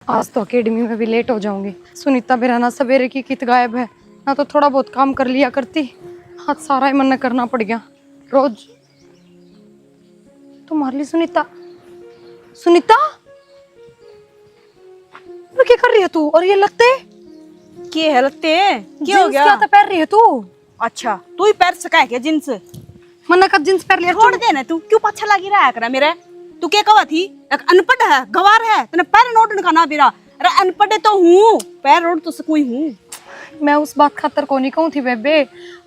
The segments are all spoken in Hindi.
आज तो अकेडमी में भी लेट हो जाऊंगी। सुनीता भी रहना सवेरे की कित गायब है, ना तो थोड़ा बहुत काम कर लिया करती, आज सारा ही मन करना पड़ गया रोज। तुम्हारे लिए सुनीता, सुनीता वो क्या कर रही है तू? और ये लगते क्या है लगते क्या हो गया? क्या तो पहन रही है तू? अच्छा तू ही पैर सका है क्या जींस? मन्ना कब जींस पहन लिया? छोड़ दे ना, तू क्यों पाछा लगी रहा करा मेरे? तू क्या कहा थी? एक अनपढ़ है, गवार है, तने पैर नोट का ना बिरा। अरे अनपढ़ तो हूँ, पैर रोड तो सकूई हूँ। मैं उस बात खातर को नहीं कहूँ थी बेबे,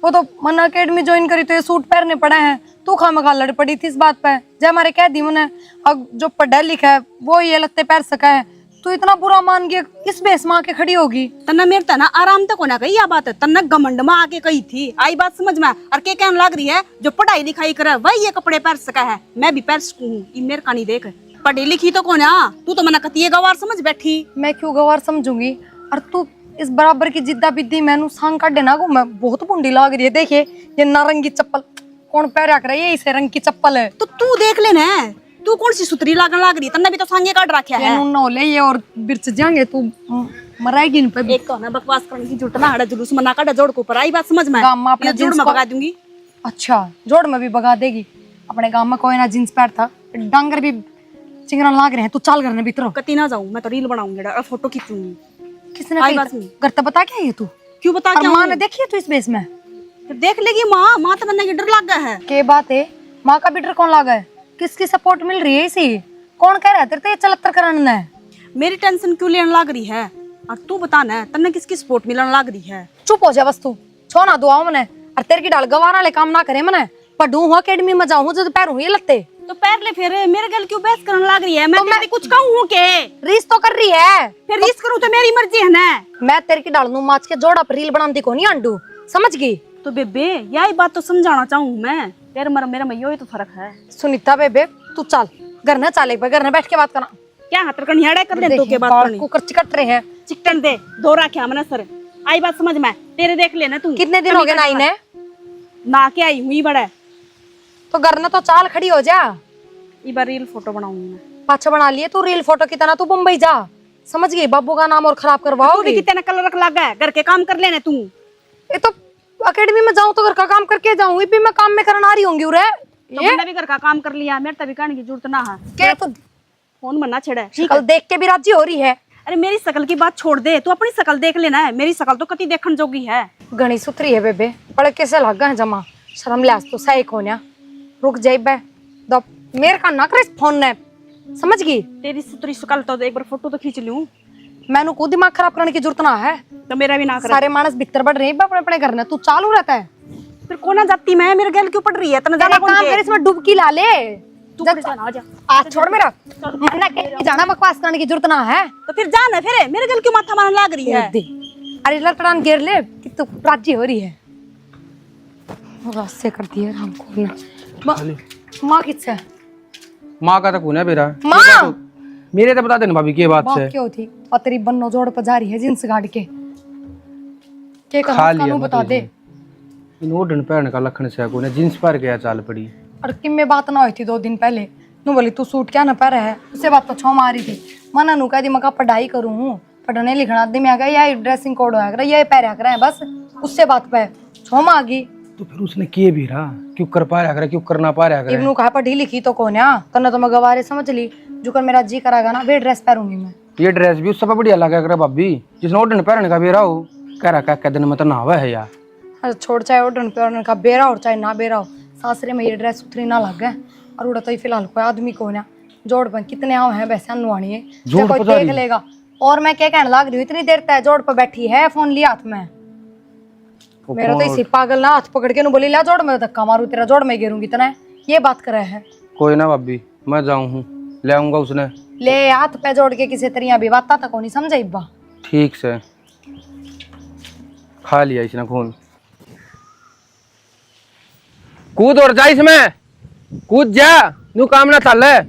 वो तो मन्ना अकेडमी ज्वाइन करी तो ये सूट पहनने पड़े हैं, तू खामखा लड़ पड़ी थी इस बात पे। जब हमारे कह दी मैंने, अब जो पढ़ा लिखा है वो ये लगते पैर सका है, तू इतना बुरा मान गया, इस बेस में आके खड़ी होगी। तन्ना मेरे तना आराम तक होना कही, यह बात है तन्ना घमंड में आके कही थी, आई बात समझ में? और क्या कहने लग रही है, जो पढ़ाई लिखाई करे वही ये कपड़े पहन सका है, मैं भी पहन सकूं हूँ। ये मेरे कहानी देख, पढ़ी लिखी तो कौन है? तू तो मना कहती है गवार समझ बैठी। मैं क्यों गवार समझूंगी? और तू इस बराबर की जिद्दा बिद्दी मैनू सांग काटे ना को, मैं बहुत बुंडी लग रही है। देखिए ये नारंगी चप्पल कौन पहरा कर, ये इसे रंग की चप्पल है। तो तू देख लेना, तू कौन सी सुतरी लागन लाग रही? तन्ने भी तो सांगे काट रखा है। नौले ये और बिरच जाएंगे, तू मराएगी इन पे। एक तो ना बकवास करने की जरूरत ना, हड़ा जुलूस मना काटा जोड़ को ऊपर, आई बात समझ में? गांव में अपने जोड़ में भगा दूंगी। अच्छा जोड़ में भी भगा देगी? अपने गांव में कोई ना जींस पैंट था, डांगर भी चिंगरा लाग रहे हैं, तू चाल करने भीतर। कती ना जाऊं मैं तो रील बनाऊंगी और फोटो खींचूंगी। किसने घर तो बता क्या ये तू? क्यों बता क्या? माँ ने देखी है तू इस बेस में? देख लेगी माँ, माँ तो बनने की डर लग गया है। के बात है, माँ का भी डर कौन लगा है? किसकी सपोर्ट मिल रही है इसी? कौन कह रहा है तेरे तो ये चलत्तर कराना है? मेरी टेंशन क्यों लेने लग रही है? और तू बता ना, तन्ने किसकी सपोर्ट मिलने लग रही है? चुप हो जा बस तू, छो ना दुआओ मने। और तेरे की डाल गवार वाले काम ना करे मने, पढ़ू हूँ अकेडमी में जाऊँ जो पैर हूँ ये लगते तो पैर ले, फिर मेरे गल क्यों बहस करने लग रही है? मैं तो कुछ कहूँ हूँ के? रीस तो कर रही है, फिर रीस करूँ तो मेरी मर्जी है ना। मैं तेरे की डाल नू माच के जोड़ा पर रील बनाती को नहीं अंडू, समझ गई? तो बेबे यही बात तो समझाना चाहूँ मैं, तेरे मेरे में यही तो फर्क है। सुनीता बेबे तू चल घर न चले, घर न बैठ के बात करना। क्या हाथ कनियाड़ा कर ले तो के बात करनी? कुकर चिकट रहे हैं, चिकटन दे दो रखे हमने सर, आई बात समझ में? तेरे देख लेना तू। कितने दिन हो गए नाई ने? ना के आई हुई बड़ा तो घर न तो चाल खड़ी हो जा। इस बार रील फोटो बनाऊंगी मैं। पाछा बना लिए तू रील फोटो की तरह, तू मुंबई जा, समझ गई? बाबू का नाम और खराब करवाओगी। कितना कलर लगा है, घर के काम कर लेना तू। ये तो अकेडमी में जाऊं तो घर का काम करके जाऊं, भी मैं काम में करना आ रही होंगी उरे। तो मैंने भी घर का काम कर लिया, मेरे तभी कहने की जरूरत ना है। क्या तो फोन मना छेड़ा है, शक्ल देख के भी राजी हो रही है? अरे मेरी शकल की बात छोड़ दे, तू अपनी शकल देख लेना है, मेरी शकल तो कति देखने जोगी है। घनी सुथरी है बेबे, पढ़ कैसे लग गए जमा, शर्म लिहाज तो सही कोन्या। रुक जाई बे दो, मेरे का ना करे फोन ने, समझ गई? तेरी सुथरी शकल तो एक बार फोटो तो खींच लूं। मैनू को दिमाग खराब करने की जरूरत ना है, तो मेरा भी ना करे। सारे मानस भीतर बढ़ रहे हैं अपने अपने घर में, तू चालू रहता है। फिर कोना जाती मैं, मेरे गल क्यों पड़ रही है? तना तेरे काम कर, इसमें डुबकी ला ले। तू जाना, आ जा। आज छोड़ मेरा, मन्ना के जाना बकवास करने की जरूरत ना है। तो फिर जाना, फिर मेरे गल क्यों माथा मारने लग रही है? अरे लड़कड़ान गिर ले कि तू राजी हो रही है। रास्ते करती है राम को ना। माँ किससे? माँ का तो कौन है मेरा? माँ मेरे तो बता देना भाभी की बात से। क्यों थी? और तेरी बन्नो जोड़ पर जा रही है जींस गाड़ के, क्या खा लिया कानून बता दे। इन ओढ़न पहन का लखन से कौन है, जींस पर गया चाल पड़ी। और किम में बात ना हुई थी 2 दिन पहले, नू बोली तू सूट क्या ना पहरा है, उससे बात तो छो मारी थी। मना नू कह दी मैं पढ़ाई करूँ हूँ, पढ़ने लिखना दे में आ गया, यही ड्रेसिंग कोड होगा यही पहरा कर बस, उससे बात पे छो आ गई। तो फिर उसने किए भी रहा, क्यों कर पा रहा करे, क्यों कर ना पा रहा करे? इवनू कहा पढ़ी लिखी तो कौन है, तन्ने तो मैं गवारे समझ ली, जो कर मेरा जी करागा ना वे ड्रेस पहनूंगी मैं। ये ड्रेस भी उससे बढ़िया लगा करे भाभी, जिसने ओढ़न पहन का भी रहा हो कह रहा क्या दिन में तो नहावा है यार। अरे छोड़, चाहे ओढ़न पहनने का बेरा और चाहे ना बेरा हो, सासरे में ये ड्रेस उतरी ना लग गए। और उड़ा तो फिलहाल कोई आदमी को ना जोड़ पर कितने आओ हैं वैसे अनुवानी है, कोई देख लेगा। और मैं क्या कहने लग रही हूँ, इतनी देर तक जोड़ पर बैठी है, फोन लिया हाथ में। मेरा तो इसी पागल ना हाथ पकड़ के बोली ला जोड़ में धक्का मारू, तेरा जोड़ में गिरूंगी इतना, ये बात करे है। कोई ना भाभी, मैं जाऊँ हूँ, ले आऊंगा उसने। ले हाथ पे जोड़ के किसी तरिया भी बात तक नहीं समझे इब्बा। ठीक से खा लिया इसने खून। कूद और जा इसमें, कूद जा, नू काम ना चल है।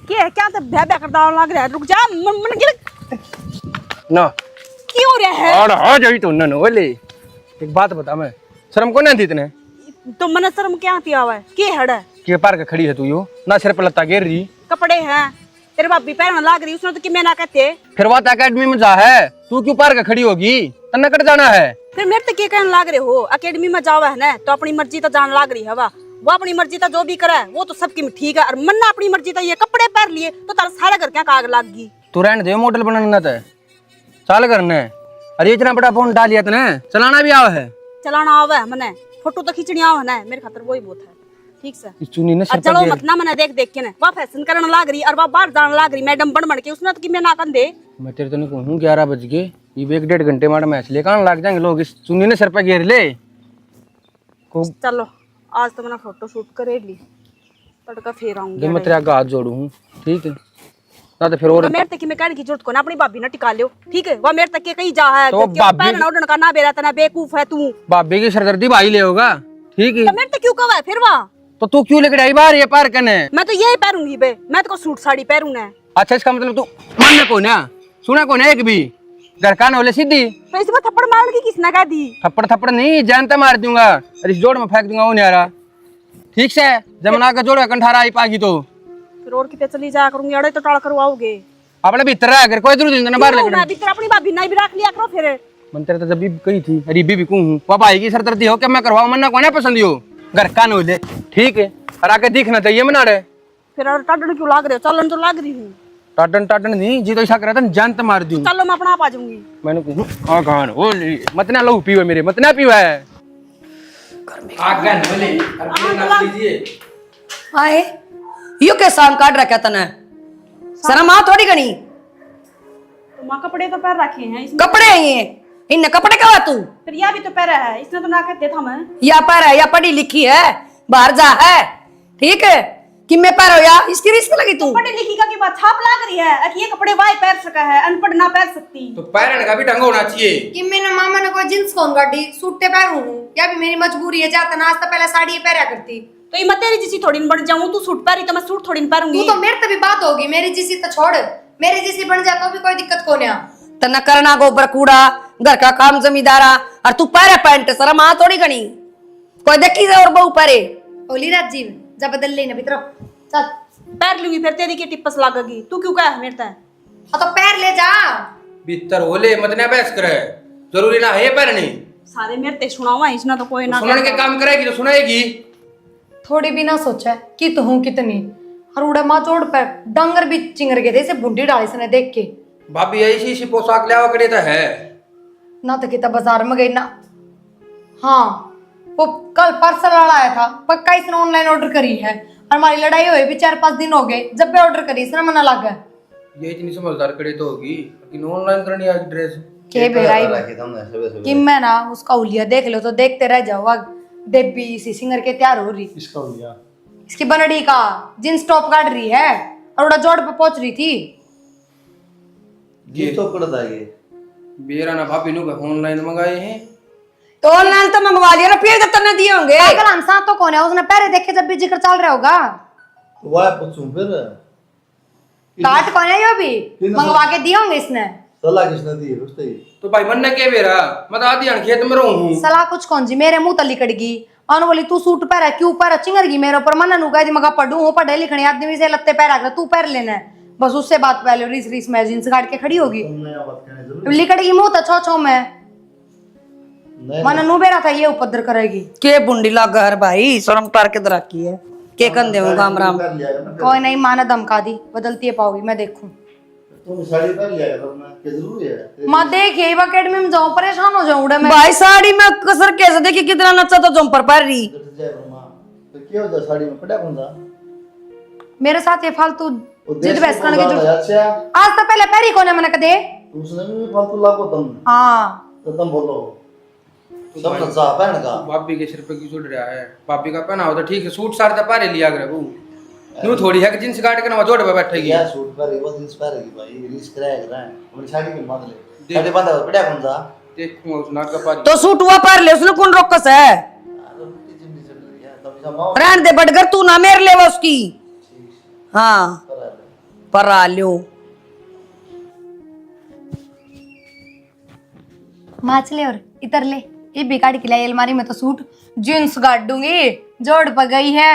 क्या तो भ्या भ्या करता लग रहा है, रुक जा मन गिर ना क्यों रहा है? और हो जाई तो न बोले। एक बात बता, मैं शर्म को नहीं थी इतने? तो मन शर्म क्या आती आवा है? के हड़ है के पार के खड़ी है तू, यो ना सिर पर लत्ता गिर रही। कपड़े हैं तेरे भाभी पहन लाग रही उसने तो कि मैं ना कहते। फिर बात अकेडमी में जा है, तू क्यों पार के खड़ी होगी? तन्ना कट जाना है। फिर मेरे तो क्या कहने लाग रहे हो, अकेडमी में जावा है ना तो अपनी मर्जी तो जान लाग रही है वो अपनी मर्जी तो जो भी करे वो तो सबकी में ठीक है। और मन्ना अपनी मर्जी तो ये कपड़े पहन लिए तो तारा सारा घर क्या काग लाग गई। तू रहने दे, मॉडल बनाना था चाल करना। अरे इतना बड़ा फोन डाल लिया तने, चलाना भी आवा है? चलाना आवा है मने, फोटो तो खींचनी आवा है ना, मेरे खातर वही बहुत है। ठीक से इस चुनी ने और चलो मत ना मने देख देख के ना वह फैशन करने लाग रही और वह बाहर जाने लाग रही मैडम बन के उसने तो कि मैं ना कर दे। मैं तेरे तो नहीं कहूँ 11 बज गए, ये 1-1.5 घंटे मार मैच ले कहाँ लग जाएंगे लोग। इस चुनी ने सर पे घेर ले। चलो आज तो मैंने फोटो शूट करे ली, तड़का फेर आऊंगी। मैं तेरा हाथ जोड़ू हूँ, ठीक है ना? तो फिर और मेरे तक मैं कहने की जरूरत को ना अपनी भाभी ना टिका लियो, ठीक है? वह मेरे तक के कहीं जा है तो पहनना उड़न का ना बेरा तना बेवकूफ है तू। भाभी की सरदर्दी भाई ले होगा, ठीक है? तो मेरे तक क्यों कहा है फिर वहाँ? तो तू क्यों लेकर आई बाहर ये पार करने? मैं तो यही पहनूंगी बे, मैं तो सूट साड़ी पहनूंगा। अच्छा इसका मतलब तू मानने को ना, सुना को ना एक भी घर का नौले सीधी। तो इसमें थप्पड़ मार की किसने कह दी? थप्पड़ नहीं जानता मार दूंगा, अरे इस जोड़ में फेंक दूंगा वो नहीं आ रहा, ठीक से? जमुना का जोड़ कंठारा आई पागी तो फिर और कितने चली जाया करूंगी, अड़े तो टाल करवाओगे। अपने भीतर रह कर कोई जरूरत नहीं बाहर लेकर। मैं भीतर अपनी भाभी ना भी रख लिया करो फिर। मन तेरे तो जब भी कही थी अरे बीबी को हूँ पापा आएगी सरदर्दी हो क्या मैं करवाऊँ? मन्ना को ना पसंद हो घर का नौले, ठीक है? और आके दिखना चाहिए मना रहे। फिर और टाटन क्यों लाग रहे हो? चलन तो लाग रही हूँ। टाटन नहीं जी, तो ऐसा करा था जानत मार दूं। चलो मैं अपना आप आ जाऊंगी। मैंने कहूँ आ गान हो मत ना लो पीवे मेरे, मत ना पीवा है आग गान बोले अरे ना लीजिए। आए यो के शाम काट रखा तने, शर्म आ थोड़ी घनी। तो माँ कपड़े तो पहन रखे हैं इसमें। कपड़े हैं ये, इन कपड़े का तू फिर यह भी तो पहरा है, इसने तो ना कहते था मैं। या पर है या पढ़ी लिखी है, बाहर जा है, ठीक है? कि मैं पर हो या इसकी रिस्क लगी तू? पढ़ी लिखी का की बात छाप लाग रही है कि ये कपड़े वाई पहन सका है, अनपढ़ ना पहन सकती। तो पैरन का भी ढंग होना चाहिए कि मैंने मामा ने कोई जींस कौन गाड़ी सूट पहनू हूँ, या भी मेरी मजबूरी है। जाता ना आज तो पहले साड़ी पहना करती। तो ये मैं तेरी जैसी थोड़ी न बन जाऊं, तू सूट पहरी तो मैं सूट थोड़ी न पहनूंगी। तू तो मेरे तभी बात होगी, मेरी जैसी तो छोड़, मेरी जैसी बन जा तो भी कोई दिक्कत को नहीं। तना करना गोबर कूड़ा घर का काम जमींदारा और तू पहरे पैंट, शर्म आ थोड़ी घनी। कोई देखी जा और बहू पहरे ओली राजीव जा बदल लेना भीतर चल। पहन लूंगी फिर तेरी की टिप्पस लागेगी। तू क्यों कहा मेरे तय? हाँ तो पैर ले जा भीतर होले मत ना बहस करे, जरूरी ना है पैरनी। सारे मेरे ते सुनावा इसना तो कोई ना सुनने के काम करेगी तो सुनाएगी। थोड़ी भी ना सोचा कि तो हूँ कितनी और उड़ा माँ जोड़ पर डंगर भी चिंगर के थे इसे बुंडी डाली इसने देख के। भाभी ऐसी सी पोशाक ले आवा करे तो है ना तो कितना बाजार में गई ना। हाँ वो कल पार्सल वाला आया था, पक्का इसने ऑनलाइन ऑर्डर करी है और हमारी लड़ाई हुई भी 4-5 दिन हो गए। जब भी ऑर्डर करी इसने मना लग गया। ये इतनी समझदार करे तो होगी, लेकिन ऑनलाइन करनी आज ड्रेस के बेराई कि मैं ना उसका उलिया देख लो तो देखते रह जाओ। देवी सी सिंगर के तैयार हो रही, इसका हो गया इसकी बनड़ी का जींस टॉप काट रही है और उड़ा जोड़ पे पहुंच रही थी। ये तो पड़ता है बेरा ना भाभी नु ऑनलाइन मंगाए हैं तो ऑनलाइन तो मंगवा लिया ना, फिर तो तन्ने दिए होंगे। पागल हम साथ तो कौन है, उसने पहले देखे जब भी जिक्र चल रहा होगा। वाह पूछूं फिर काट कौन है यो भी मंगवा के दिए होंगे इसने। सलाह किसने दी है उससे ही तो भाई मन ने के बेरा मत आधी अन खेत में रहूं सलाह कुछ कौन जी मेरे मुंह तली कड़गी अन बोली तू सूट पहरा क्यों पहरा चिंगरगी मेरे ऊपर। मन नु कह दी मगा पढ़ू हूं पढ़े लिखने आदमी से लत्ते पहरा तू पहर लेना है बस। उससे बात पहले रीस रीस में जींस काट के खड़ी होगी तुमने यह बात कहने जरूर लिकड़गी मुंह तो छो में मन नु बेरा था ये उपद्र करेगी। के बुंडी लागा हर भाई, शर्म तार के दरा की है के कंदे हूं गाम राम। कर लिया है ना कोई नहीं माना धमका दी बदलती है पाओगी मैं देखूं। तुम साड़ी पहन लिया करो ना, क्या जरूरी है? मां देखिए अकेडमी में जाऊं परेशान हो जाऊं उड़े मैं। भाई साड़ी में कसर कैसे देखी कितना नचा तो जम्पर पहन रही। जट जाए ब्रह्मा तो क्या होता साड़ी में पड़ा कौन सा मेरे साथ ये फालतू जिद बहस करने की जरूरत। अच्छा आज तो पहले पैरी कोने मैंने कदे उसने भी फालतू लागो तुम हाँ तो तुम बोलो सब नचा पहन का भाभी के सिर पे क्यों चढ़ रहा है? भाभी का पहना हो तो ठीक है, सूट साड़ तो पारे लिया करे वो न्यू थोड़ी है कि जींस काट के ना जोड़ पे बैठेगी। क्या सूट पर वो जींस पहनेगी भाई, रिस्क रहेगा ना हमारी साड़ी की मान ले साड़ी बांधा पड़ा कौन सा देखूंगा उस नाक का पारी तो सूट हुआ पहन ले, उसने कौन रोकस है? रहन दे बटगर तू ना मेर ले उसकी। हाँ पर आ लियो माचले और इतर ले ये बिगाड़ के लाई अलमारी में तो सूट जींस गाड़ दूंगी जोड़ पर गई है।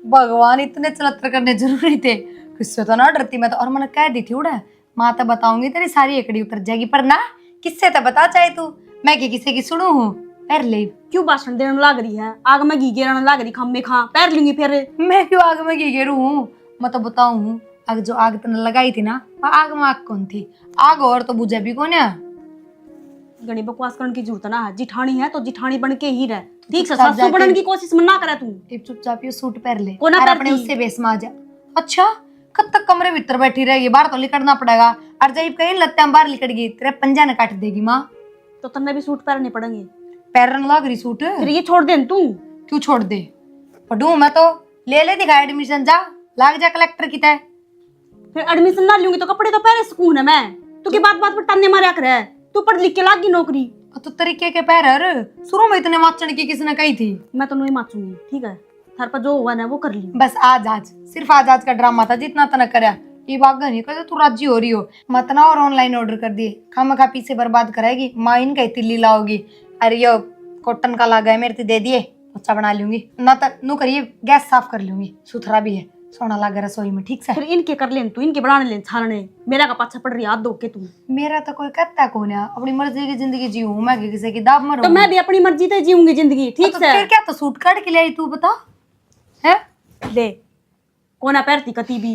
भगवान इतने चलत्र करने जरूरी थे किससे तो ना डरती मैं तो, और मैंने कह दी थी उड़ा माँ तो बताऊंगी तेरी सारी एकड़ी उतर जाएगी, पर ना किससे तो बता चाहे तू, मैं की किसी की सुनू हूँ। पैर ले क्यों भाषण देने लग रही है? आग में घी गिरने लग रही, खम्मे खा पैर लूंगी फिर। मैं क्यों आग में घी गिरू हूँ? मैं तो बताऊं हूँ, आग जो आग तने लगाई थी ना, वो आग में आग कौन थी? आग और तो बुझे भी कौन है। गणी बकवास करने की जरूरत ना है, जिठानी है तो जिठानी बन के ही रह, ठीक से चुपचाप सासू बनने जाके- की कोशिश मत ना करे तू। एक चुपचाप ये सूट पहन ले कोना और पहनती? अपने उससे बेस में आ जा। अच्छा कब तक कमरे भीतर बैठी रहेगी? बाहर तो लिकड़ना पड़ेगा, और जब कहीं लगता है बाहर लिकड़ गई तेरे पंजा ने काट देगी माँ। तो तन्ने भी सूट पहनने पड़ेंगे। पैरन लग रही सूट, फिर ये छोड़ दे न तू। क्यों छोड़ दे? पढ़ू मैं तो, ले दिखा एडमिशन, जा लाग जा कलेक्टर की तय। फिर एडमिशन ना लूंगी तो कपड़े तो पहले सुकून है मैं, तू की बात बात पर टन्ने मारा करे, तू पढ़ लिख के लागी नौकरी। तो तरीके के पैर शुरू में इतने माचण की किसने कही थी? मैं तो नहीं माचूंगी, ठीक है? थार पर जो हुआ ना वो कर ली। बस आज सिर्फ आज का ड्रामा था, जितना तना करया ये बात नहीं कहते तू राजी हो रही हो मत ना, और ऑनलाइन ऑर्डर कर दिए खामा खा पीछे बर्बाद कराएगी माँ, इनका तिल्ली लाओगी। अरे यो कॉटन का लागा है मेरे ते दे दिए, अच्छा बना लूंगी ना, तो नू करिए गैस साफ कर लूंगी, सुथरा भी है, सोना लागा रसोई में, ठीक से। फिर इनके कर लेन तू, इनके बनाने लेन छानने, मेरा का पाछा पड़ रही हाथ धो के तू। मेरा तो कोई कहता कौन है, अपनी मर्जी की जिंदगी जीऊं मैं, किसी की दाब मरूं। तो मैं भी अपनी मर्जी से जीऊंगी जिंदगी, ठीक तो से? फिर क्या तो सूट काट के ले आई तू, बता है? ले कोना पैरती कती भी।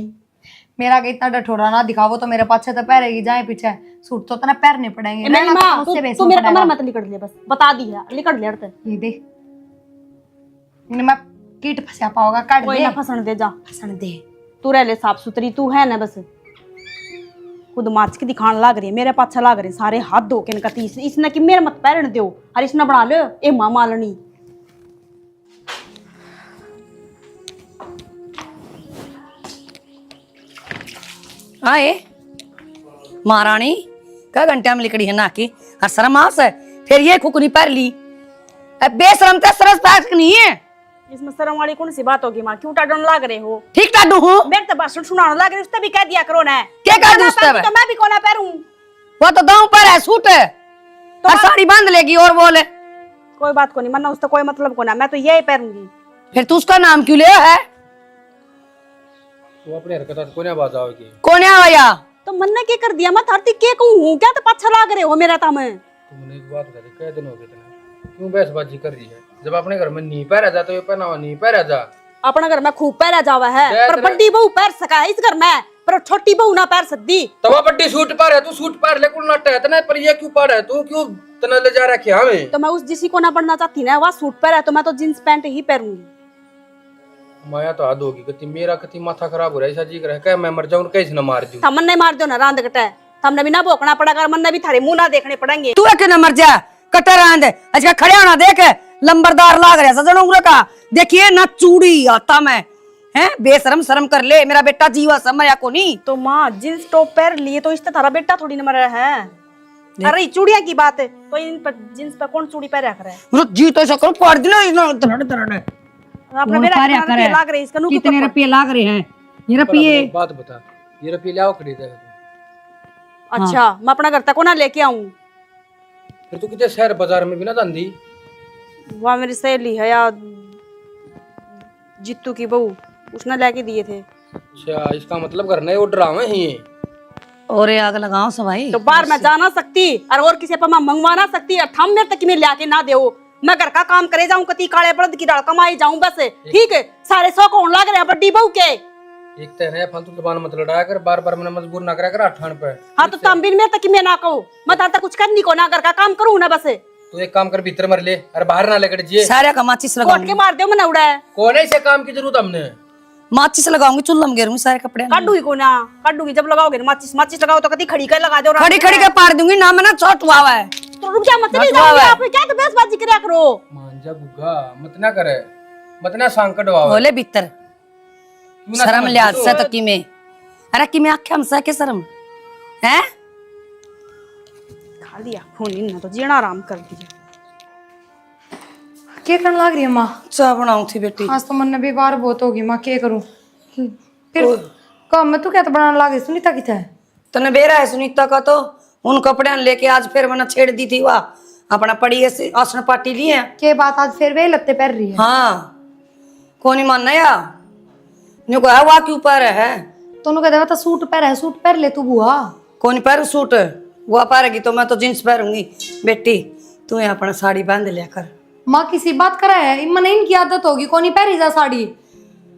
मेरा के इतना डठोरा ना दिखावो, तो मेरे पाछे तो पैरेगी, जाए पीछे सूट तो तना पैरने पड़ेंगे। नहीं रहना तो माँ, मुझसे बेस तू में मेरे पड़ेगा। कमर मत लिकड़ ले, बस बता दी है, लिकड़ ले अड़ते। ये दे मैं कीट फंसा पाओगा, काट कोई दे, ना फंसन दे, जा फंसन दे। तू रह ले साफ सुथरी, तू है ना बस खुद माच के दिखाने लग रही है, मेरे पाछा लग रहे सारे हाथ धो के नकती, इसने कि मेरे मत पैरन दो, और इसने बना लो ए माँ मालनी। आए महारानी क्या घंटे में लिकड़ी है ना की, और शर्म आस है फिर ये खुकनी पर ली, अब बेशरम ते सरस पास नहीं है। इसमें शर्म वाली कौन सी बात होगी माँ? क्यों टाडन लग रहे हो? ठीक टाडू हूँ, मेरे तो भाषण सुनाने लग रहे, उसने भी कह दिया करो ना। क्या कह दूं उससे? तो मैं भी कोना पैरूं। वो तो दांव पर है सूट है, तो और साड़ी बांध लेगी और बोले कोई बात को नहीं, मन्ना उसका कोई मतलब को ना, मैं तो यही पैरूंगी। फिर तू उसका नाम क्यों लिया है? तू अपनी हरकत को ना बात आओगी। कौन है आया? तो मन्ना क्या कर दिया? मैं धरती के कहूँ क्या? तो पाछा लग रहे हो मेरा तम। तुमने एक बात करी, कह दिन हो गए तना, क्यों बहसबाजी कर रही है? जब अपने घर में नहीं पैरा जा तो ये पहनावा नहीं पैरा जा। अपना घर में खूब पैरा जावा है, जय पर बड़ी बहू पैर सका है इस घर में, पर छोटी बहू ना पैर सकती। तवा बड्डी सूट पर है, तू सूट पर ले कुल नट है तना, पर ये क्यों पर है? तू क्यों तना ले जा रखे हमें? तो मैं उस जिसी को ना पढ़ना चाहती ना, वह सूट पैर है, तो मैं तो जींस पैंट ही पहनूंगी। माया तो हद होगी, कति मेरा कति माथा खराब हो रहा है, ऐसा जी कर है, क्या मैं मर जाऊं कैसे न मार दूं? थमन नहीं मार दो ना रांद कटे, थमने भी ना भोकना पड़ेगा, मन भी थारे मुंह ना देखने पड़ेंगे। तू है न मर जा कटर आंद अच्छा खड़े होना देख, लंबरदार लाग रहा सजन उंगल का, देखिए ना चूड़ी आता मैं हैं, बेशरम शर्म कर ले, मेरा बेटा जीवा समया को नहीं। तो माँ जींस टॉप पहन लिए तो इससे थारा बेटा थोड़ी न मर रहा है। अरे चूड़िया की बात है, तो इन पर जींस पर कौन चूड़ी पहन रखा है? जी तो ऐसा करो पाड़ दिना इतना धड़ धड़ अपने मेरा खाना लाग रहे, इसका नु कितने रुपये लाग रहे हैं ये रुपये? एक बात बता, ये रुपये लाओ खरीदा है तू? अच्छा मैं अपना घर तक ना लेके आऊं? फिर तू कितने शहर बाजार में भी ना धंधी? वहाँ मेरी सहेली है या जित्तू की बहू, उसने लेके दिए थे। अच्छा इसका मतलब घर नहीं ऑर्डर आवे ही है। और आग लगाओ सभाई, तो बाहर मैं जा ना सकती और किसी पर मैं मंगवा ना सकती, और थम मेरे तक में लाके ना दे, मैं घर का काम करे जाऊं, कती काले बलद की दाल कमाई जाऊं, बस ठीक है। सारे शौक होने लग रहे हैं बड्डी बहू के। एक तो है फालतू जबान मत लड़ाया कर, बार बार मैंने मजबूर ना करा कर अठान पे। हाँ तो तम भी मेरे तक में ना कहो, मैं तार तक कुछ करनी को ना, घर का काम करूँ ना बस। तू एक काम कर, भीतर मर ले और बाहर ना लेकर जिए। सारे का माचिस कोट लगाऊंगी, के मार दो मैं उड़ा है, कौन है इसे काम की जरूरत हमने? माचिस लगाऊंगी, चुल्लम गिरूंगी सारे कपड़े काटूंगी को ना, काटूंगी जब लगाओगे माचिस, माचिस लगाओ तो कभी खड़ी कर लगा दो, खड़ी खड़ी के पार दूंगी ना, मैं ना चोट हुआ है। तो रुक जा, मत नहीं जाओगे आप, क्या तो बहसबाजी करया करो। मान जा गुग्गा, मत ना करे, मत ना संकट वावे। बोले भीतर शर्म लिहाज से तो कि में, अरे कि में आखे हमसे के शर्म है? खा लिया खून इन तो जीना आराम कर दिया। क्या करने लग रही है माँ? चाय बनाऊं थी बेटी, आज तो मन ने भी बार बहुत होगी माँ, क्या करूँ फिर? काम में तू क्या तो बनाने लग रही? सुनीता किथे है? तने बेरा है सुनीता का, तो उन कपड़े लेके आज फिर मैंने छेड़ दी थी, वह अपना पड़ी है आसन पार्टी ली है। के बात आज फिर वे लत्ते पहन रही है? हाँ कौन ही मानना या न्यू को है वह के ऊपर है, तोनू कहता था सूट पहन, सूट पहन ले तू बुआ। कौन पहनू सूट? वो पहनेगी तो मैं तो जींस पहनूंगी। बेटी तू यहाँ अपना साड़ी बांध लिया कर। माँ किसी बात करा है, इमन इनकी आदत होगी, कोनी पहरी जा साड़ी।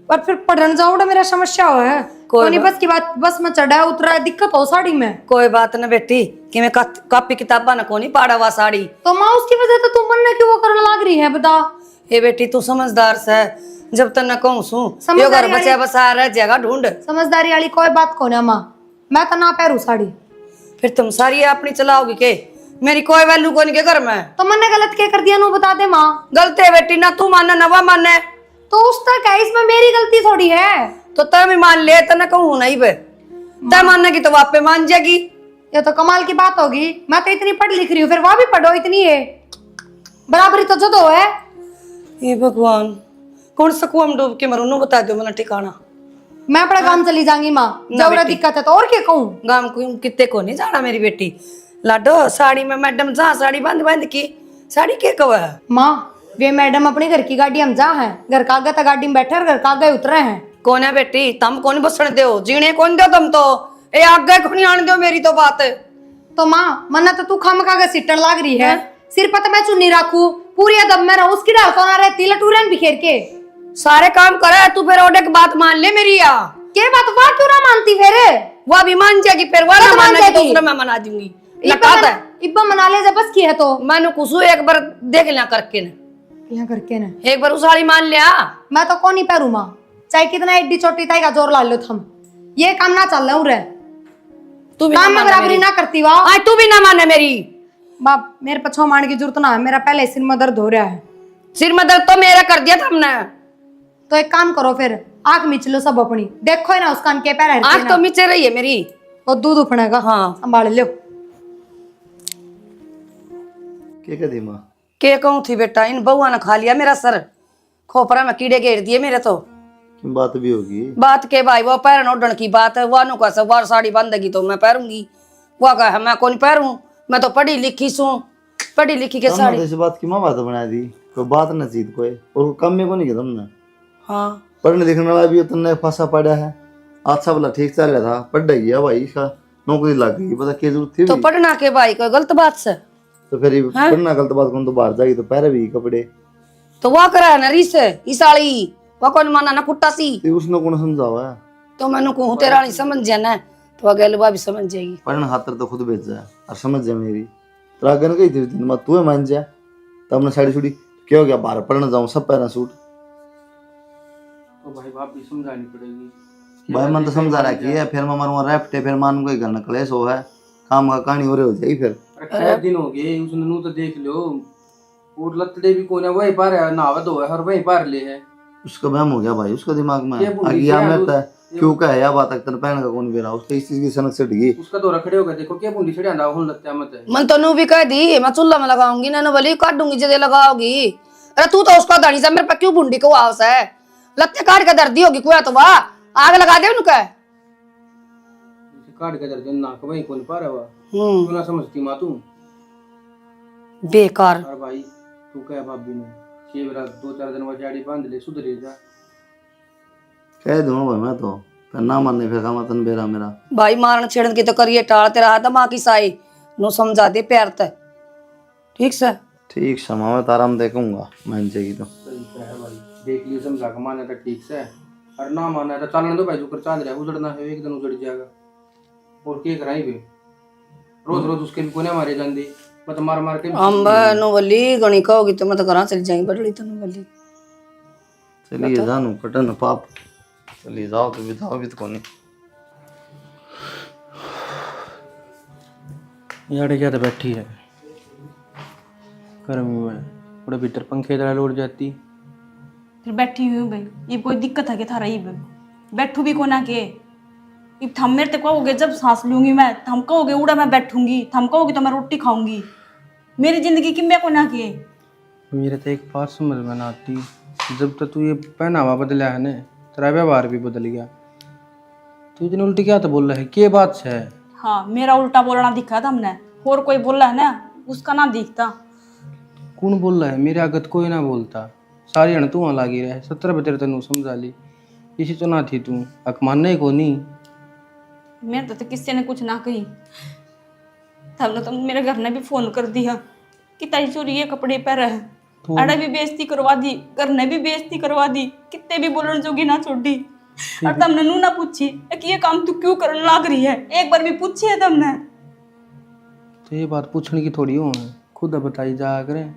पर फिर पढ़न जाऊड़ा मेरा समस्या हो है, कोनी बस की बात, बस में चढ़ा उतरा दिक्कत हो साड़ी में। कोई बात ना बेटी, कि मैं कॉपी किताबा ना कोनी पाड़ा हुआ साड़ी। तो माँ उसकी वजह तो तू मन ने क्यों वो करने लग रही है बता। ये बेटी तू समझदार से, जब तक न कहूँ सू यो समझदारी घर बचा बसा रह जगह ढूंढ। समझदारी वाली कोई बात को ना माँ, मैं तो ना पहरू साड़ी। फिर तुम सारी अपनी चलाओगी के? मेरी कोई वैल्यू कोनी के घर में। तो मैंने गलत क्या कर दिया नो बता दे माँ। गलती है बेटी, ना तू माने ना वह माने। तो उस तक है, इसमें मेरी गलती थोड़ी है। तो तय भी मान ले, तो न कहूँ नहीं बे, तय मानने की तो वापे मान जाएगी। ये तो कमाल की बात होगी, मैं तो इतनी पढ़ लिख रही हूँ, फिर वह भी पढ़ो इतनी है, बराबरी तो जदो है। ये भगवान, कौन सा कुआं में डूब के मरूं, नो बता दो मैंने ठिकाना। मैं अपने गांव चली जाऊंगी माँ, जब दिक्कत है तो और क्या कहूँ। गांव को कितने को नहीं जाना मेरी बेटी। लाडो साड़ी में मैडम जहाँ साड़ी बांध बांध की साड़ी के कवा है। माँ वे मैडम अपने घर की गाड़ी हम जा है, घर का आगे तो गाड़ी में बैठे और घर का आगे उतरे हैं। कौन है बेटी, तुम कौन बसने दो, जीने कौन दो तुम तो, ए आगे को नहीं आने दो मेरी तो बात। तो माँ मन्ना तो तू खम का सीटन लाग रही है, सिर पर तो मैं चुन्नी रखू, पूरी अदब में रहूं, उसकी डाल तो ना रहती लटूरन बिखेर के। सारे काम करे तू, फिर ऑर्डर की बात मान ले मेरी। या के बात वाह क्यों ना मानती फिर? वह भी मान जाएगी, फिर वह ना मान मानेगी तो जाएगी। उसने मैं मना दूंगी। लकाता है इब्बा मना ले जब बस की है तो। मैंने कुछ एक बार देख लिया करके न, यहाँ करके ना एक बार उस साड़ी मान लिया। मैं तो कौन ही पैरू माँ, चाहे कितना एड्डी चोटी ताई का जोर ला लो थम, ये काम ना चल रहा रे। तू भी काम में बराबरी ना करती वाह। आज तू भी ना माने मेरी। बाप मेरे पछो मान की जरूरत ना है, मेरा पहले सिर में दर्द हो रहा है। सिर में दर्द तो मेरा कर दिया था हमने। तो एक काम करो फिर, आंख मिच लो सब अपनी, देखो ही ना उस कान के पैर है आंख तो मीचे रही है मेरी। और दूध उफनेगा। हाँ संभाल लो। क्या कर दी माँ? के कहूँ थी बेटा, इन बहुआ ने खा लिया मेरा सर, खोपरा में कीड़े घेर दिए मेरे तो। बात भी होगी। बात के भाई, वो पैर ओढ़ने की बात है। वानू का सवार साड़ी बांधेगी तो मैं पहनूंगी, वह कहा मैं कौन पहनूं, मैं तो पढ़ी लिखी सू, पढ़ी लिखी के साड़ी। ऐसी बात की माँ बात बना दी, कोई बात न जीत कोई, और कम में को नहीं किया तुमने। हाँ पढ़ने लिखने वाला भी तुमने फंसा पड़ा है। अच्छा भला ठीक चल रहा था, पढ़ गया भाई, इसका नौकरी लग गई, पता क्या जरूरत थी तो भी? पढ़ना के भाई कोई गलत बात से? तो फिर पढ़ना गलत बात कौन, तो बाहर जाएगी तो पहले भी कपड़े तो वह करा है ना रीस इसाली, वह कौन माना ना कुट्टा सी। तो उसने कौन समझावा है? तो मैंने कहूँ तेरा नहीं समझ जाना, तो अगले भी समझ जाएगी। पढ़ने खातर तो खुद भेज जाए और समझ जाए मेरी। तो आगे न गई थी दिन में, तू मान जा, तब हमने साड़ी छुड़ी क्या हो गया, बाहर पढ़ने जाऊँ सब पहना सूट। तो भाई बाप भी समझानी पड़ेगी। भाई मन तो समझा रहा कि फिर मैं मरूंगा रेपटे, फिर मान कोई घर न क्लेश हो है, काम का कहानी हो रही हो जाएगी फिर। क्या दिन हो गए उसने नू तो देख लो, और लतड़े भी कोने वही पार है, नहावा धोया हर वही पार ले है। उसका वहम हो गया भाई, उसका दिमाग में ये बुढ़ी आगे से में क्यों का है या बात तक पहन का कौन बेरा, उसका इस चीज की सनक से डगी। उसका तो रखड़े हो गए, देखो क्या बूंदी छड़िया हुन लगता मत है। मन तो नू भी कह दी मैं चूल्हा में लगाऊंगी ना, बोली काट दूंगी जदे लगाओगी। अरे तू तो उसका धनी से मेरे पे क्यों बूंदी को आवस है, लत्ते काट के दर्दी होगी कोई तो वाह आग लगा दे उनका। काट के दर्द नाक वही कौन पार है, क्यों ना समझती माँ तू? बेकार। अरे भाई तू कह भाभी ने केवरा 2-4 दिन वजाड़ी बांध ले, सुधरे जा। कह दूंगा भाई मैं तो, फिर ना मानने फिर का मतन बेरा मेरा। भाई मारन छेड़न की तो करिए टाल, तेरा हाथ माँ की साई नो समझा दे प्यार ते, ठीक से? ठीक क्षमा मैं ताराम देखूंगा, मान जाएगी तो। सही है भाई, देख लियो समझा के, माने तो ठीक से, और ना माना तो चलने दो भाई, जो कर चांद रहा उजड़ना है एक दिन उजड़ जाएगा। और के कराई बे, रोज रोज उसके भी कोने मारे जांदे, मत मार मार के। हम नो बोली गणी कहोगी तो मैं तो घर चली जाएंगी, बड़ली तो नो बोली चलिए जानू कटन पाप, चलिए जाओ तो बिताओ भी तो कोनी। यार क्या तो बैठी है गर्मी में, थोड़ा भीतर पंखे तरह लौट जाती। फिर बैठी हुई हूँ भाई, ये कोई दिक्कत है कि थारा, ये बैठू भी कोना के, अब थम मेरे तो कहोगे जब सांस लूंगी मैं, थम कहोगे उड़ा मैं बैठूंगी, थम कहोगे तो मैं रोटी खाऊंगी, मेरी जिंदगी कि मैं कोना के। मेरे तो एक बात समझ में ना आती, जब तक तू ये पहनावा बदला है ना, तेरा व्यवहार भी बदल गया। तू इतनी उल्टी क्या तो बोल रहा है, क्या बात है? हाँ मेरा उल्टा बोलना दिखा था हमने, और कोई बोला है ना उसका ना दिखता। कौन बोल रहा है? मेरे आगत कोई ना बोलता, सारी अण तू वहाँ लागी रहे, 17 बजे तेनू समझा ली, इसी तो ना थी तू अक मानने को नहीं। मेरे तो किसी ने कुछ ना कही। तब तो मेरे घर ने भी फोन कर दिया कि ताई चोरी ये कपड़े पहन है। अड़े भी बेइज्जती करवा दी, घर ने भी बेइज्जती करवा दी, कितने भी बोलने जोगी ना छोड़ी। और तुमने नू ना पूछी कि ये काम तू क्यों करने लग रही है, एक बार भी पूछी है तुमने? तो ये बात पूछने की थोड़ी हो है, खुद बताई जा करें।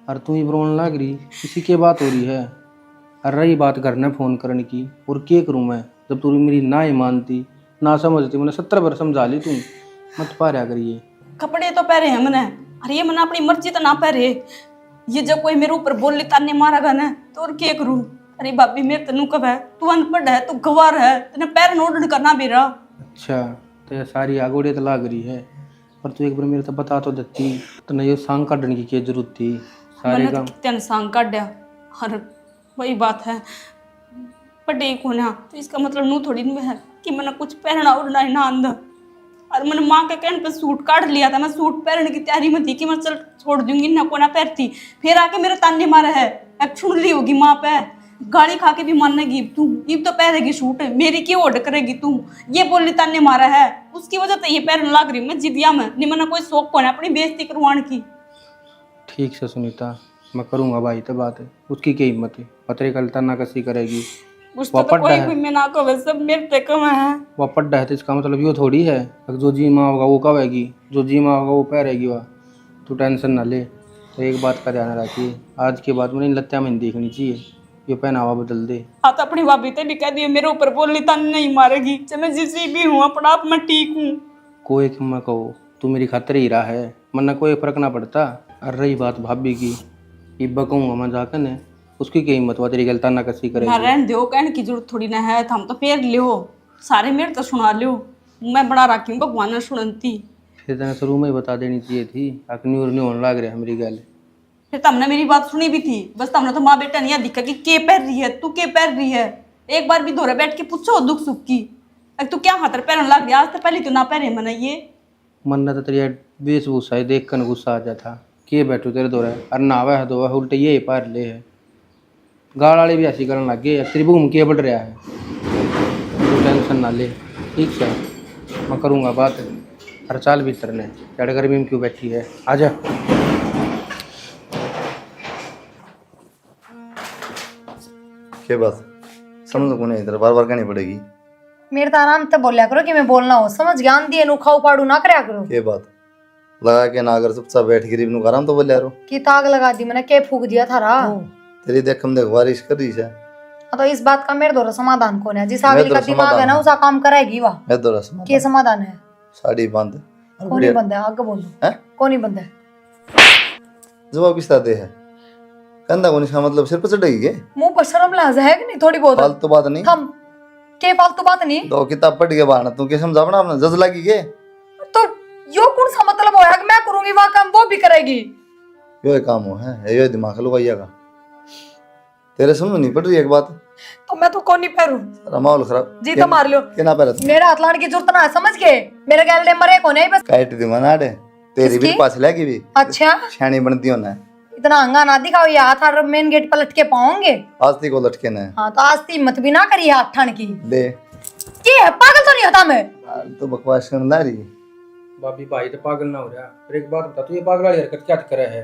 और तू ही रोने लग रही, किसी की बात हो रही है। और रही बात घर ने फोन करने की, और क्या करूँ मैं जब तू मेरी ना ही मानती ना समझती। मैंने 70 बार समझा ली, तू मत पाया करिए। कपड़े तो पहरे हैं मैंने, अरे ये मैंने अपनी मर्जी तो ना पहरे। ये जब कोई मेरे ऊपर बोल लेता ने मारा गा ना तो और क्या करूं? अरे भाभी मेरे तनु कब है, तू अनपढ़ है, तू गवार है, तेने पैर नोट करना भी रहा। अच्छा तो ये सारी आगोड़े तो लाग रही है, पर तू एक बार मेरे तो बता तो देती, तो नहीं ये सांग काटने की क्या जरूरत थी? सारे मैंने काम तो तेन सांग काटा। और वही बात है पटे को ना, तो इसका मतलब नू थोड़ी न है कि मैंने कुछ पहनना उड़ना ही ना अंदर। और मैंने माँ के कहने पे सूट काट लिया था, मैं सूट पहनने की तैयारी में थी कि मैं चल छोड़ दूंगी ना, को ना पहनती। फिर आके मेरे ताने मारा है, अब छुड़ ली होगी माँ पे, गाली खा के भी मानेगी तू, अब तो पहनेगी सूट, मेरी क्यों ऑर्डर करेगी तू? ये बोली ताने मारा है, उसकी वजह से ये पहनने लग रही मैं जिदिया में, नहीं मैंने कोई शौक को ना अपनी बेइज्जती करवाने की। ठीक से सुनीता, मैं करूँगा भाई तो बात है, उसकी क्या हिम्मत है? पतरे कल तना कसी करेगी। उसको तो वापस कोई है। भी मैं ना कहे, सब मेरे पे कम है। वह पड्डा है तो इसका मतलब ये थोड़ी है कि जो जी माँ होगा वो कहेगी, जो जी माँ होगा वो पहरेगी। वह तू टेंशन ना ले। तो एक बात का ध्यान रखिए, आज के बाद मुझे लत्या में नहीं देखनी चाहिए, ये पहनावा बदल दे। हाँ तो अपनी भाभी ते भी कह दिए मेरे ऊपर बोलनी ताने नहीं मारेगी, चाहे मैं जिसी भी हूँ अपना आप मैं ठीक हूँ। कोई मैं कहो तू मेरी खातिर ही रहा है, मरना कोई फर्क ना पड़ता। और रही बात भाभी की, इब्बा कहूँगा मैं जाकर ने, उसकी क्या हिम्मत हुआ तेरी गलता ना कसी ना करेगी। रहने दो, कहने की जरूरत थोड़ी ना है, हम तो फेर लियो सारे मेरे तो सुना लियो, मैं बड़ा रखी हूँ भगवान ने सुनती। फिर तेने शुरू में ही बता देनी चाहिए थी, अकनी और नहीं होने लग रहा है मेरी गल। फिर तुमने मेरी बात सुनी भी थी, बस तुमने तो माँ बेटा नहीं दिखा कि के पहन रही है, तू के पहन रही है। एक बार भी धोरे बैठ के पूछो दुख सुख की, तू क्या खातर पहन लग रही? आज तो पहले तो ना पहने मैंने ये। मन ने तो तेरी वेशभूषा ही देख कर गुस्सा आ जाता, के बैठू तेरे दौरे और नहावा है धोवा उल्टे ये ही पार ले है। गाल वाले भी ऐसी करने लग गए, तेरी घूम के बढ़ रहा है। तू टेंशन ना ले, ठीक है मैं करूँगा बात। हर साल भीतर ने चढ़ गर्मी में क्यों बैठी है, आजा। क्या बात समझ को नहीं, इधर बार बार कहनी पड़ेगी। मेरे तो आराम से बोलिया करो कि मैं बोलना हो, समझ ज्ञान दिए नु खाऊ पाड़ू ना करया करो। क्या बात लगा के ना, अगर चुपचाप बैठ गरीब नु आराम तो बोल यारो कि ताग लगा दी मैंने, के फूक दिया था रा। तेरी देख हम देख बारिश कर रही है। हाँ तो इस बात का मेरे द्वारा समाधान कौन है? जिस मेरे आगे का द्वारा दिमाग है समाधान ना है। उसा काम कराएगी वह। मैं दौरा के समाधान है? साड़ी बंद कौन ही बंद है आगे बोल दो, हैं? कौन ही बंद है? जवाब किस तरह दे है? कंधा को इसका मतलब सिर पर चढ़ेगी के? मुंह पर शर्म लाज है कि नहीं थोड़ी बहुत? फालतू बात नहीं, हम के फालतू बात नहीं। दो किताब पढ़ के बहाना तू के समझावना अपना जज लगी के? तो यो कौन सा मतलब होया कि मैं करूंगी वह काम वो भी करेगी? यो ही काम हो है, यो ही दिमाग लुगाइया का। तेरे समझ नहीं पड़ रही एक बात? तो मैं तो कौन नहीं पैरू सारा माहौल खराब जी तो मार लो। के ना पैरा मेरा हाथ लाने की जरूरत ना है, समझ के मेरे गैलडे मरे कोने बस। काट दूंगा ना डे तेरी भी किसकी? पास लगी भी अच्छा छानी बनती हो ना। इतना हंगा ना दिखाओ, ये हाथ और मेन गेट पर लटके पाओगे। आस्ती को लटके ना हाँ तो आज हिम्मत भी ना करिए हाथ ठान की। दे ये है पागल तो नहीं होता मैं? तो बकवास करना रही। भाभी भाई तो पागल ना हो रहा। फिर एक बात बता, तू ये पागल वाली हरकत क्या करे है?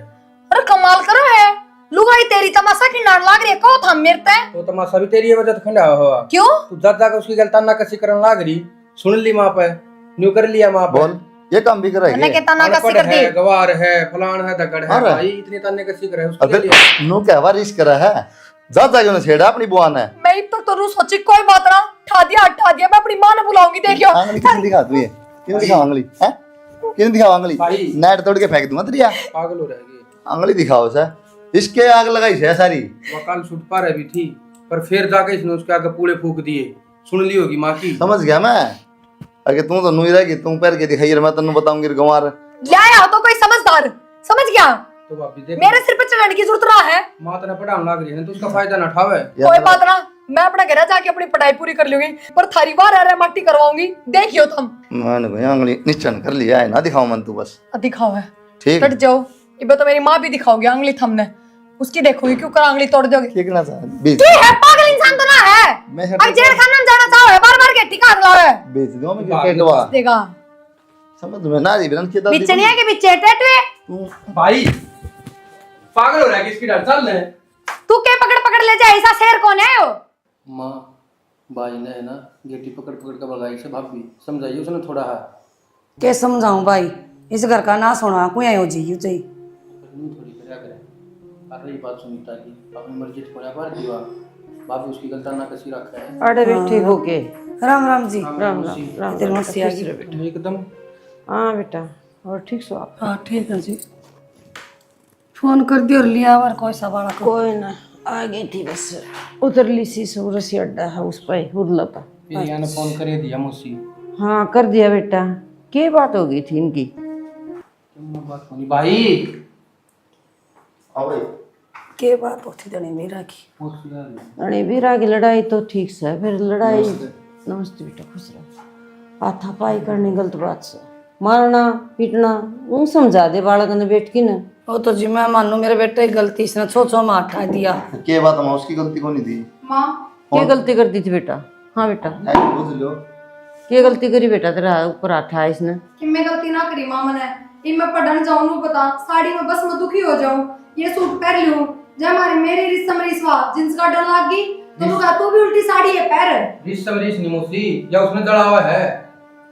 अरे कमाल करो है, लुगाई तेरी तमाशा की नार लाग रही है, कहो थाम मेरे ते। तो तमाशा भी तेरी वजह से खंडा हुआ। क्यों? तू जा जाकर उसकी गलता ना कसी करने लाग रही, सुन ली माँ पे, न्यू कर लिया माँ पे। बोल ये काम भी मैंने करेगी? कहता ना कसी अनपढ़ कर दी। है, गवार है, फलान है, दगड़ है, अरे। भाई इतनी ताने कसी करे उसके अबे लिए। नु क्या वारिश करा है? जा जा ने छेड़ा अपनी बुआ ने। मैं तो रू सोची कोई बात ना, ठा दिया मैं अपनी मां ने बुलाऊंगी, देखियो। आंगली किसने दिखा तू ये? क्यों दिखाओ आंगली हैं? क्यों दिखाओ आंगली? भाई। नेट तोड़ के फेंक दूंगा तेरी पागल हो रहेगी। आंगली दिखाओ से, इसके आग लगाई है सारी। वो कल छुट पा रही थी, पर फिर जाके इसने उसके आगे पूरे फूक दिए, सुन ली होगी माँ की। समझ गया मैं। अगर तू तो नुई रहेगी, तू पैर के दिखाई मैं तेन बताऊंगी गंवार। लाया हो तो कोई समझदार, समझ गया? तो भाभी देख, मेरे सिर पे चढ़ने की जरूरत रहा है? माँ तेने पढ़ाने लग रही है तो उसका फायदा ना उठावे। कोई बात ना, मैं अपना घर जाके अपनी पढ़ाई पूरी कर लूंगी, पर थारी बार आ रहा माटी करवाऊंगी, देखियो तुम। मैंने भाई आंगली निश्चन कर लिया है ना, दिखाओ मन तू बस। दिखाओ है ठीक कट जाओ, इब तो मेरी माँ भी दिखाओगी आंगली थमने। उसकी देखोगी क्यों करांगली तोड़ दोगे? देखना चाह बेच तू है पागल इंसान तो ना है। मैं अब जेल खाना में जाना चाहो है, बार-बार के टिका लावे बेच दो मैं टेटवा देगा। समझ में ना रही बिरन खेता बिचनिया के पीछे टेटवे तू भाई पागल हो रहा है किसकी डर चल ले। तू के पकड़ पकड़ ले जाए, ऐसा शेर कौन है वो? माँ भाई ने है ना गेटी पकड़ पकड़ कर भगाई से भाभी, समझाइए उसने थोड़ा है। के समझाऊं भाई, इस घर का ना सोना कोई आयो जी यू चाहिए। यूं थोड़ी करया करे। कर रही बात सुनीता की अपनी मर्जी से कोना पर दीवा भाभी उसकी गलता ना कसी रखा है। अरे बेटे हो के राम राम जी। राम राम इधर मस्ती आ गई। एकदम हाँ बेटा और ठीक सो आप? हाँ ठीक है जी। फोन कर दियो और लिया और कोई सवाल को। कोई ना आ गई थी बस उतर ली सी सूरसी अड्डा है उस पर उर्ला पर। फिर याने फोन करे दिया मुझसे। हाँ कर दिया बेटा। क्या बात हो गई थी इनकी? बात होनी भाई आओ भाई के बात होती दने मेरा की। अरे वीरा की लड़ाई तो ठीक से फिर लड़ाई। नमस्ते बेटा खुश रहो। हाथापाई करनी गलत बात से मारना पीटना वो समझा दे बालक ने बैठ की ना। वो तो जी मैं मानू मेरे बेटे की गलती, इसने छो में हटा दिया। के बात मां उसकी गलती को नहीं थी मां क्या गलती कर दी थी बेटा? हाँ बेटा बुझ लो क्या गलती करी बेटा तेरा ऊपर हाथ है इसने? कि मैं गलती ना करी मां मैंने इन मैं पढ़न जाऊं नु बता साड़ी में बस मैं दुखी हो जाऊं, ये सूट पहन लूं जब हमारे मेरी रिश्ता में रिश्वा जिन्स का डर लाग गई तो तू कहा तू भी उल्टी साड़ी है पहन। रिश्ता में रिश्ता नहीं मुझसे या उसने जड़ा हुआ है।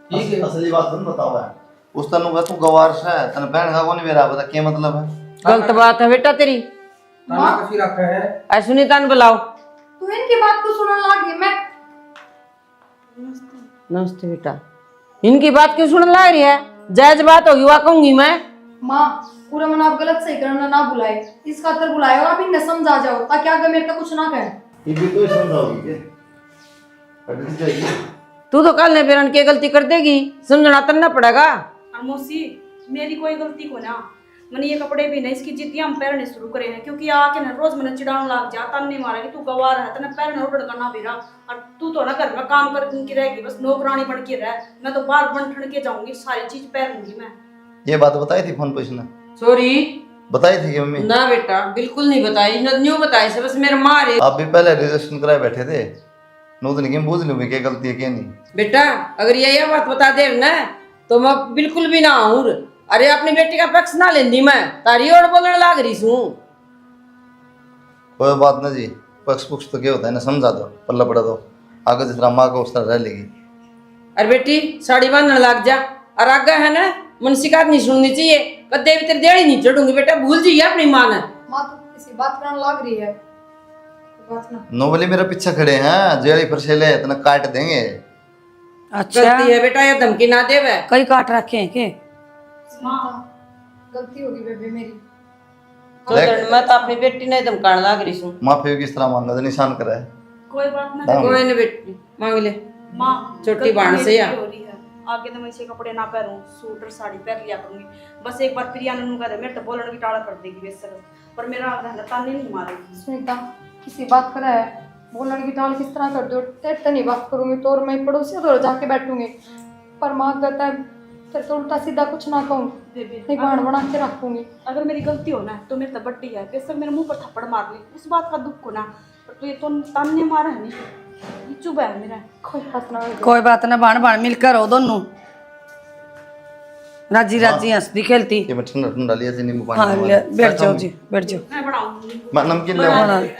ठीक है असली बात तुम बताओ है उस तनु का तू गवार से है तन बहन का को नहीं मेरा पता क्या मतलब है। गलत बात है बेटा तेरी। ताना कसी रखा है। ऐ सुनीता ने बुलाओ। तू इनकी बात को सुनने लाग गई। मैं नमस्ते बेटा। इनकी बात क्यों सुन ला रही है? जायज बात होगी वह कहूंगी मैं। मां पूरा मन आप गलत सही करना ना बुलाए, इस खातर बुलाए और आप इन समझा जाओ ताकि आगे मेरे का कुछ ना कहे। ये भी तो समझाओगी के पढ़नी चाहिए। तू तो कल ने बेरन की गलती कर देगी समझना करना पड़ेगा। और मौसी मेरी कोई गलती को ना मैंने ये कपड़े भी नहीं इसकी जिद्दियां हम पहनने शुरू करे हैं क्योंकि आके ना रोज मैंने चिड़ाने लग जा तन नहीं मारा कि तू गवार है तने पहनना उड़ करना बेरा और तू तो ना घर में काम करके रहेगी बस नौकरानी बन के रह। मैं तो बाहर बन ठन के जाऊंगी सारी चीज पहनूंगी मैं। ये बात बताई थी फोन पे इसने? सॉरी बताई थी कि मम्मी? ना बेटा बिल्कुल नहीं बताई न्यू बताई से बस मेरे माँ रे। आप भी पहले रजिस्ट्रेशन कराए बैठे थे नो तो नहीं बूझ लूँ क्या गलती है क्या नहीं। बेटा अगर ये बात बता दे ना तो मैं बिल्कुल भी ना आऊं। अरे अपनी बेटी का पक्ष ना लेंदी मैं तारी और बोलने लाग रही हूँ। कोई बात ना जी पक्ष पुक्ष तो क्या होता है ना समझा दो पल्ला पड़ा दो आगे जिस तरह माँ को उस तरह रह लेगी। अरे बेटी साड़ी बांधने लग जा और आगे है ना मन शिकायत नहीं सुननी चाहिए कदे भी तेरी देड़ी नहीं चढ़ूंगी बेटा भूल जाइए अपनी माँ ने। मां तो किसी बात करने लाग रही है बात ना। नोबली मेरा पीछा खड़े हैं जेड़ी पर से ले इतना काट देंगे। अच्छा गलती है बेटा ये धमकी ना देवे। कई काट रखे हैं के? मां गलती होगी बेबे मेरी। तो मैं तो अपनी बेटी ने धमकाने लग रही हूँ। माफी किस तरह मांगा तो निशान करा है। कोई बात ना कोई नहीं बेटी मांग ले माँ छोटी बाण से या हो रही है आगे तो मैं इसे कपड़े ना पहनूं सूट और साड़ी पहन लिया करूंगी बस एक बार प्रिया ने कहा मेरे तो बोलने की टाड़ा कर देगी बेसर पर मेरा ताने नहीं मारेगी। सुनीता किसी बात करा है बोलने की टाल किस तरह कर दो तेरे नहीं बात करूंगी तो और मैं पड़ोसी तो जाके बैठूंगी पर माँ कहता है तेरे तो उल्टा सीधा कुछ ना कहूँ नहीं बाण बना के रखूंगी। अगर मेरी गलती हो ना तो मेरे तो बट्टी है बेसर मेरे मुंह पर थप्पड़ मार ली उस बात का दुख को ना पर तू ये तो ताने मारा है नहीं ये चुप है मेरा। कोई बात ना कोई बात ना बाण बाण मिलकर हो दोनों राजी राजी हंसती खेलती। ये मैं ठंडा ठंडा लिया थी नींबू हाँ पानी ले, बैठ जाओ जी बैठ जाओ। मैं बनाऊंगी मैं नमकीन ले बना ले।